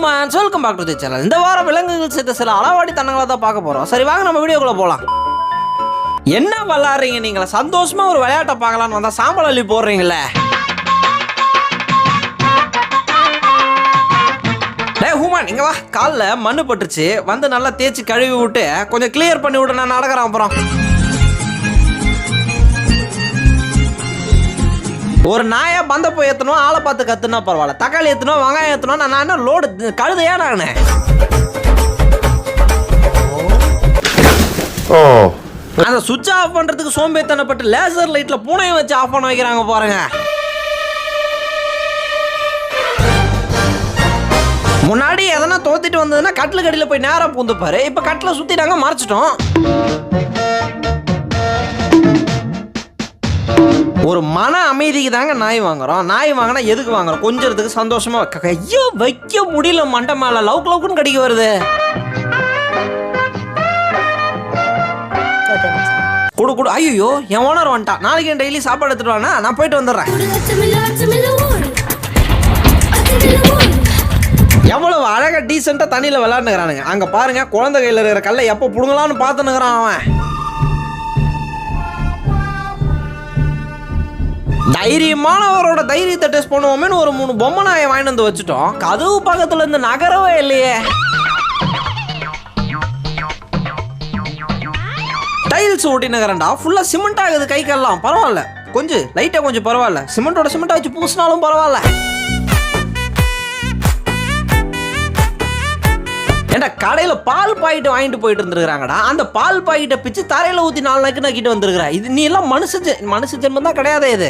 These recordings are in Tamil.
Humans welcome back to the channel. இந்த வாரம் விலங்குகள் சேர்த்த சில அளவாடி தன்னங்களை தான் பார்க்க போறோம். சரி வாங்க நம்ம வீடியோக்குள்ள போலாம். என்ன விளையாடுறீங்க நீங்களா? சந்தோஷமா ஒரு விளையாட்டை பார்க்கலான்னு வந்தா சாம்பல் அள்ளி போடுறீங்களே. ஹூமான் இங்க வா, காலில் மண்ணு பட்டுருச்சு, வந்து நல்லா தேய்ச்சி கழுவி விட்டு கொஞ்சம் கிளியர் பண்ணி விட்டு நான் நடக்கிறேன். அப்புறம் ஒரு நாயை பந்த போய் ஏற்றணும், ஆளை பார்த்து கத்துனா பரவாயில்ல, தக்காளி ஏற்றணும், வெங்காயம் ஏற்றணும், நான் என்ன லோடு கழுதையா நான். அந்த சுவிட்ச் ஆஃப் பண்றதுக்கு சோம்பேத்தனப்பட்டு லேசர் லைட்ல பூனையை வச்சு ஆஃப் பண்ண வைக்கிறாங்க பாருங்க. முன்னாடி எதனா தோத்திட்டு வந்ததுன்னா கட்டில் கடியில போய் நேரம் பூந்துப்பாரு. இப்ப கட்டில சுத்தி நாங்க மறைச்சிட்டோம். ஒரு மன அமைதிக்கு தாங்க நாய் வாங்குறோம். நாய் வாங்கினா எதுக்கு வாங்குறோம்? கொஞ்சத்துக்கு சந்தோஷமா கையோ வைக்க முடியல, மண்டை மேல லவுக்கு லவுக்குன்னு கடிக்க வருது. கொடு கொடு. ஐயோ என் ஓனர் வந்துட்டான். நாளைக்கு என் டெய்லி சாப்பாடு எடுத்துட்டு வானா, நான் போயிட்டு வந்துடுறேன். எவ்வளவு அழகா டீசெண்டா தண்ணியில விளையாடுனுறானுங்க. அங்க பாருங்க, குழந்தை கையில இருக்கிற கல்லை எப்ப புடுங்கலான்னு பார்த்துனுக்குறான் அவன். தைரியமானவரோட தைரியத்தை டெஸ்ட் பண்ணுவோமேனு ஒரு 3 பொம்மை நாயை வாங்கிட்டு வந்து வச்சுட்டோம். கதவு பக்கத்துல இருந்து நகரவே இல்லையே. டைல்ஸ் ஓட்டி நகரண்டா, ஃபுல்லா சிமெண்ட் ஆகுது கை கல்லாம். பரவாயில்ல, கொஞ்சம் லைட்டா கொஞ்சம் பரவாயில்ல. சிமெண்டோட சிமெண்டா வச்சு பூசினாலும் பரவாயில்ல. ஏண்டா கடையில பால் பாக்கெட் வாங்கிட்டு போயிட்டு இருந்திருக்காங்கடா, அந்த பால் பாக்கெட்டை பிச்சு தரையில ஊத்தி 4 நாளைக்கு நக்கிட்டு வந்திருக்கிறா. இது நீ எல்லாம் மனுஷ ஜென்மம் தான் கிடையாது. இது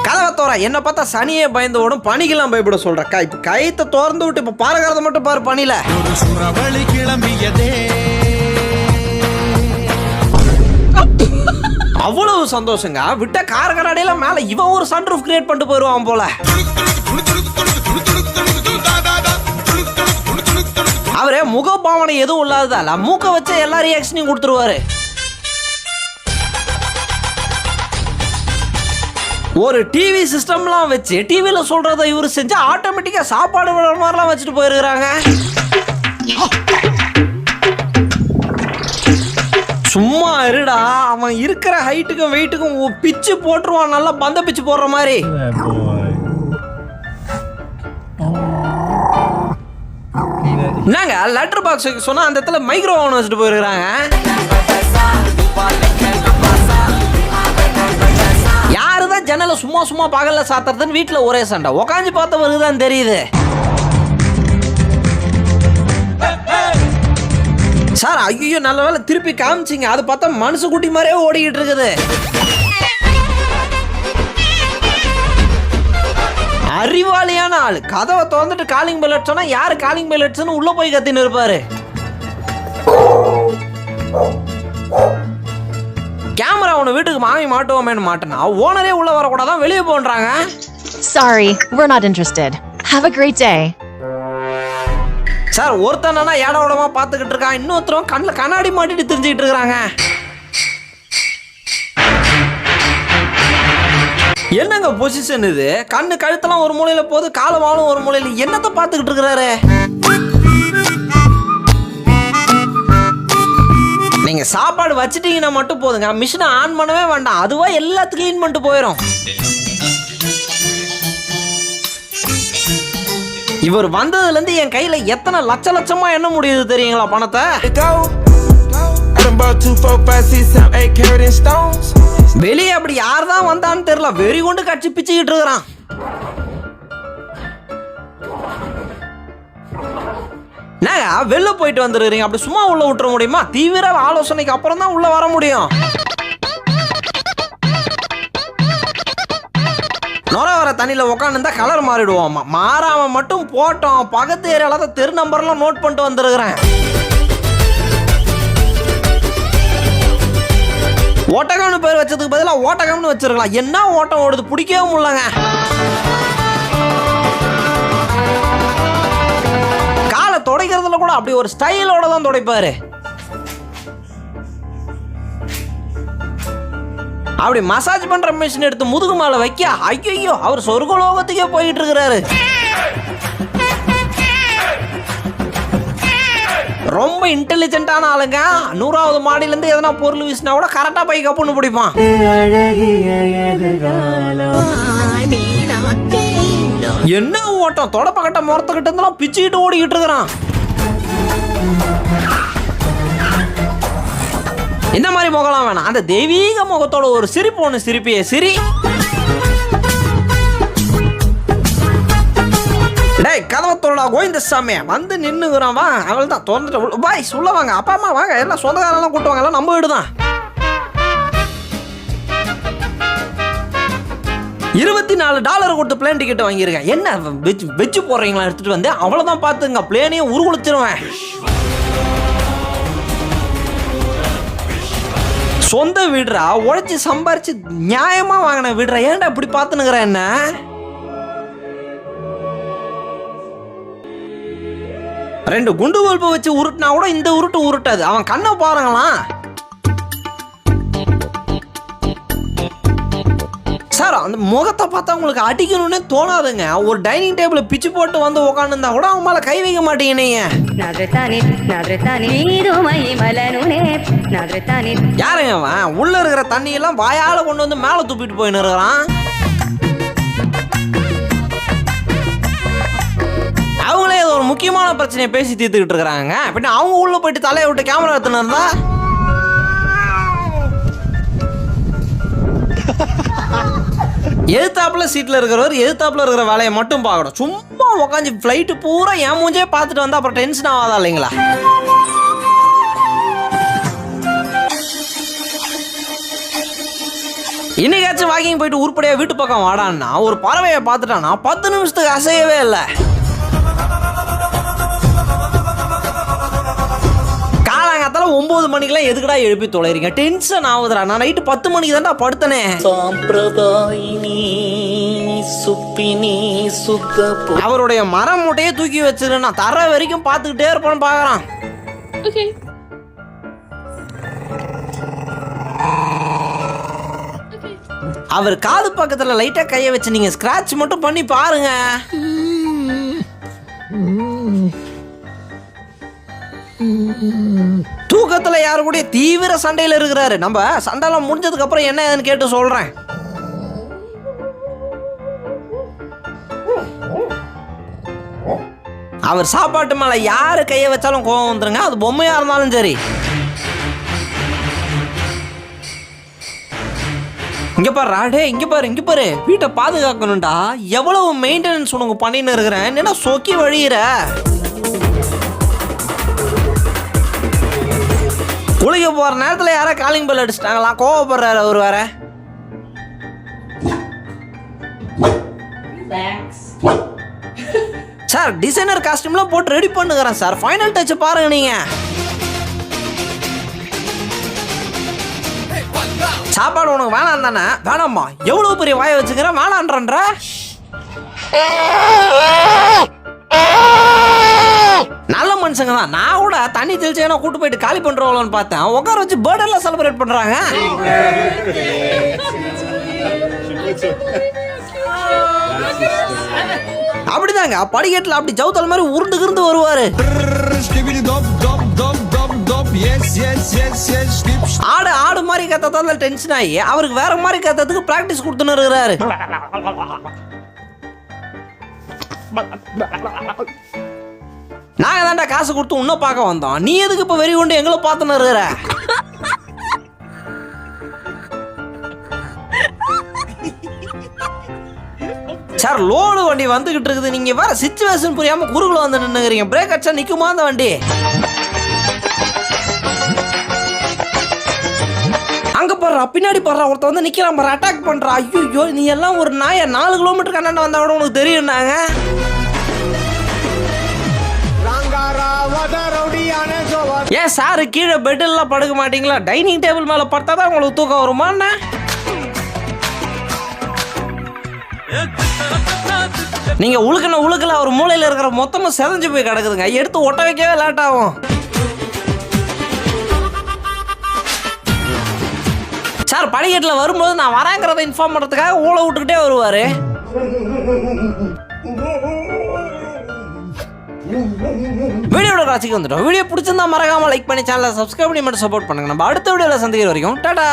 கதவை தோற, என்ன பார்த்தா சனியே பயந்து ஓடும், பனிக்கெல்லாம் பயப்பட சொல்ற. கைத்தை திறந்து விட்டு இப்ப பாரகாரத மட்டும் பாரு பனில. அவ்வளவு சந்தோஷங்க. விட்ட கார் கடாடையில மேல இவன் ஒரு சன்ரூஃப் கிரியேட் பண்ணிட்டு போயிருவான் போல. அவரே முகபாவனை எதுவும் இல்லாததால மூக்க வச்ச எல்லா ரியாக்ஷனையும் கொடுத்துருவாரு. ஒரு டிவி சிஸ்டம்லாம் வச்சு டிவியில சொல்றதை இவரு செஞ்சா ஆட்டோமேட்டிக்கா சாப்பாடு விடுற மாதிரிலாம் வச்சுட்டு போயிருக்கிறாங்க. சும்மா இருடா, அவன் இருக்கிற ஹைட்டுக்கும் வெயிட்டுக்கும் பிச்சு போட்டுருவான், நல்லா பந்த பிச்சு போடுற மாதிரி. என்னங்க லெட்டர் பாக்ஸ் சொன்னா அந்த இடத்துல மைக்ரோ ஓவன் வச்சுட்டு போயிருக்காங்க. யாருதான் ஜன்னல சும்மா சும்மா பகல்ல சாத்துறதுன்னு வீட்டுல ஒரே சண்டை. உக்காந்து பார்த்தவருக்கு தான் தெரியுது. சார் ஐயோ நல்ல வேலை திருப்பி காமிச்சிங்க. அது பார்த்தா மனுஷ குட்டி மாதிரியே ஓடிக்கிட்டு இருக்குது. அறிவாளியான ஆளு. கதவை திறந்துட்டு காலிங் பெல் அடிச்சோன்னா யாரு காலிங் பெல் அடிச்சுன்னு உள்ள போய் கத்தின்னு இருப்பாரு. கேமரா ஒன்று வீட்டுக்கு வாங்கி மாட்டுவோமேனு மாட்டினா ஓனரே உள்ள வரக்கூடாதான், வெளியே போன்றாங்க. Sorry, we're not interested. Have a great day. Sir ஒருத்தனா ஏட உடமா பார்த்துக்கிட்டு இருக்கான், இன்னொருத்தரும் கண்ணில் கண்ணாடி மாட்டிட்டு தெரிஞ்சுக்கிட்டு இருக்கிறாங்க. என்னங்க பொசிஷன் இது? கண்ணு கழுத்தெல்லாம் ஒரு மூலையில போகுது, காலம் வாழும் ஒரு மூலையில. என்னத்தை பார்த்துக்கிட்டு இருக்கிறாரு? நீங்க சாப்பாடு வச்சுட்டீங்கன்னா மட்டும் போதுங்க, மிஷினை ஆன் பண்ணவே வேண்டாம், அதுவா எல்லாத்தையும் கிளீன் பண்ணிட்டு போயிடும். இவர் வந்ததுல இருந்து என் கையில எத்தனை லட்சமா எண்ண முடியுது தெரியுங்களா பணத்தை? வெளியே அப்படி யார் தான் வந்தான்னு தெரியல, வெறி கொண்டு கட்சி பிச்சுக்கிட்டு இருக்கிறான். வெளில போயிட்டு வந்துருக்கீங்க, அப்படி சும்மா உள்ள விட்டுற முடியுமா? தீவிர ஆலோசனைக்கு அப்புறம் தான் உள்ள வர முடியும். நுர வர தண்ணியில உட்காந்து கலர் மாறிடுவோம். மாறாம மட்டும் போட்டோம். பக்கத்து ஏரியால தான் தெரு நம்பர்லாம் நோட் பண்ணிட்டு வந்துருக்கிறேன். ஓட்டகம்னு பேர் வச்சதுக்கு பதிலாக ஓட்டகம்னு வச்சிருக்கலாம். என்ன ஓட்டம் ஓடுது, பிடிக்கவே முடியலங்க. காலை துடைக்கிறதுல கூட அப்படி ஒரு ஸ்டைலோட தான் துடைப்பாரு. அப்படி மசாஜ் பண்ற மிஷின் எடுத்து முதுகு மேல வைக்க ஐயோ அவர் சொர்க்கலோகத்துக்கே போயிட்டு இருக்கிறாரு. ரொம்ப இன்டெலிஜென்ட்டான ஆளுங்க. 100வது மாடியில இருந்து எதனா பொருள் வீசினா கூட கரெக்டா போய் கப்புன்னு பிடிப்பான். என்ன ஓட்டம், தொடப்பக்கட்ட முறத்துக்கிட்ட இருந்தாலும் பிச்சுக்கிட்டு ஓடிக்கிட்டு இருக்கிறான். இந்த மாதிரி முகலாம் வேணாம், அந்த தெய்வீக முகத்தோட ஒரு சிரிப்பு ஒண்ணு சிரிப்பியே சிரி. டேய் கதவத்தோட கோவிந்தசாமி வந்து நின்னுக்குறான். வா அவள் தான் திறந்துட்டு பாய் சொல்ல வாங்க, அப்பா அம்மா வாங்க, எல்லாம் சொந்தக்காரெல்லாம் கூட்டுவாங்க, எல்லாம் நம்ம வீடு தான். 24 டாலர் கொடுத்து பிளேன் டிக்கெட் வாங்கியிருக்கேன். என்ன வெச்சு போடுறீங்களா எடுத்துட்டு வந்து, அவ்வளவுதான் பார்த்துங்க, பிளேனையும் உருகுளிச்சிருவேன். சொந்த வீடுறா, உழைச்சி சம்பாரிச்சு நியாயமா வாங்கின வீடுறா, ஏன்டா இப்படி பார்த்துனுக்குற என்ன? ரெண்டு குண்டு பல்பு வச்சு உருட்டினா கூட இந்த உருட்டு உருட்டாது. அவன் கண்ணை பாருங்களாம். சார் அந்த முகத்தை பார்த்தா உங்களுக்கு அடிக்கணும்னே தோணாதுங்க. ஒரு டைனிங் டேபிள் பிச்சு போட்டு வந்து உட்காந்துருந்தா கூட அவன் மேல கை வைக்க மாட்டீங்க. யாருங்க அவன்? உள்ள இருக்கிற தண்ணி எல்லாம் வாயால கொண்டு வந்து மேல துப்பிட்டு போயின்னு இருக்கிறான். அவங்களே ஏதோ ஒரு முக்கியமான பிரச்சனையை பேசி தீர்த்துக்கிட்டு இருக்கிறாங்க. பின்ன அவங்க உள்ள போயிட்டு தலையை விட்டு கேமரா எடுத்துன்னு இருந்தா எதிர்த்தாப்புல சீட்ல இருக்கிறவர் எதிர்த்தாப்புல இருக்கிற வேலையை மட்டும் பார்க்கணும். சும்மா உட்காந்து ஃபிளைட்டு பூரா என் மூஞ்சே பார்த்துட்டு வந்தா அப்புறம் டென்ஷன் ஆகாதா இல்லைங்களா? இன்னைக்காச்சும் வாக்கிங் போயிட்டு உருப்படியா வீட்டு பக்கம் வாடான்னா ஒரு பறவையை பார்த்துட்டானா 10 நிமிஷத்துக்கு அசையவே இல்லை. காலங்காத்தால 9 மணிக்கெல்லாம் எதுக்குடா எழுப்பி தொலைறீங்க? டென்ஷன் ஆகுதுடா. நான் நைட்டு 10 மணிக்கு தான்டா படுத்தனே. அவருடைய மரம் மூட்டையே தூக்கி வச்சிரு, நான் தர வரைக்கும் பார்த்துக்கிட்டே இருப்பேன்னு பார்க்கறான். அவர் காது பக்கத்துல லைட்டா கைய வச்சு நீங்க ஸ்கிராட்ச் மட்டும் பண்ணி பாருங்க. தூக்கத்துல யாரு கூட தீவிர சண்டையில இருக்கிறாரு. நம்ம சண்டைலாம் முடிஞ்சதுக்கு அப்புறம் என்ன ஏதுன்னு கேட்டு சொல்றேன். அவர் சாப்பாட்டு மேல யாரு கைய வச்சாலும் கோவம் வந்துருங்க, அது பொம்மையா இருந்தாலும் சரி. இங்க பாரு டே, இங்க பாரு வீட்டை பாதுகாக்கணும்டா. எவ்வளவு மெயின்டெனன்ஸ் உனக்கு பண்ணின்னு இருக்கிறேன், என்ன சொக்கி வழியிற. குளிக்க போற நேரத்துல யாரா காலிங் பெல் அடிச்சிட்டாங்களா, கோவப்படுறாரு அவர் வேற. சார் டிசைனர் காஸ்டியூம்லாம் போட்டு ரெடி பண்ணுகிறேன் சார், ஃபைனல் டச் பாருங்க நீங்க. சாப்பாடு உனக்கு வேணாம் தானே? வேணாம்மா, எவ்வளவு பெரிய வாயை வச்சுக்கிறேன் வேணான்றன்ற. நல்ல மனுஷங்க தான். நான் கூட தண்ணி தெளிச்சேன்னா கூட்டு போயிட்டு காலி பண்றோம்னு பார்த்தேன். உட்கார வச்சு பர்த்டே எல்லாம் செலிப்ரேட் பண்றாங்க. அப்படிதாங்க படிக்கட்டுல அப்படி ஜவுத்தல் மாதிரி உருண்டு வருவாரு. ஆடு மாதிரி கத்ததால டென்ஷன் ஆகி அவருக்கு வேற மாதிரி கத்ததுக்கு பிராக்டிஸ் கொடுத்துன்னு இருக்கிறாரு. நாங்க தான்டா காசு கொடுத்து உன்ன பார்க்க வந்தோம், நீ எதுக்கு இப்ப வெறி கொண்டு எங்களை பார்த்துன்னு இருக்கிற? சார் லோடு வண்டி வந்துகிட்டு இருக்குது, நீங்க வேற சிச்சுவேஷன் புரியாம குறுகுல வந்து நின்னுக்கிறீங்க. பிரேக் அடிச்சா நிக்குமா அந்த வண்டி? அங்க போடுறா, பின்னாடி போடுறா, ஒருத்த வந்து நிக்கிறான் பாரு, அட்டாக் பண்றா. ஐயோ நீ எல்லாம் ஒரு நாய 4 கிலோமீட்டர் கண்ணாண்ட வந்தா கூட உனக்கு தெரியும்னாங்க. ஏன் சாரு கீழே பெட்டெல்லாம் படுக்க மாட்டீங்களா? டைனிங் டேபிள் மேல படுத்தாதான் உங்களுக்கு தூக்கம் வருமா? நீங்க உழுக்கல ஒரு மூலையில இருக்கிற மொத்தமும் செதஞ்சு போய் கிடக்குதுங்க, எடுத்து ஒட்ட வைக்கவே லேட் ஆகும். சார் படிக்கட்டில் வரும்போது நான் வரேங்கிறத இன்ஃபார்ம் பண்ணுறதுக்காக ஊழ விட்டுக்கிட்டே வருவார். வீடியோட காட்சிக்கு வந்துட்டோம். வீடியோ பிடிச்சிருந்தா மறக்காம லைக் பண்ணி சேனலை சப்ஸ்கிரைப் பண்ணி மட்டும் சப்போர்ட் பண்ணுங்க. நம்ம அடுத்த வீடியோவில் சந்திக்கிற வரைக்கும் டாடா.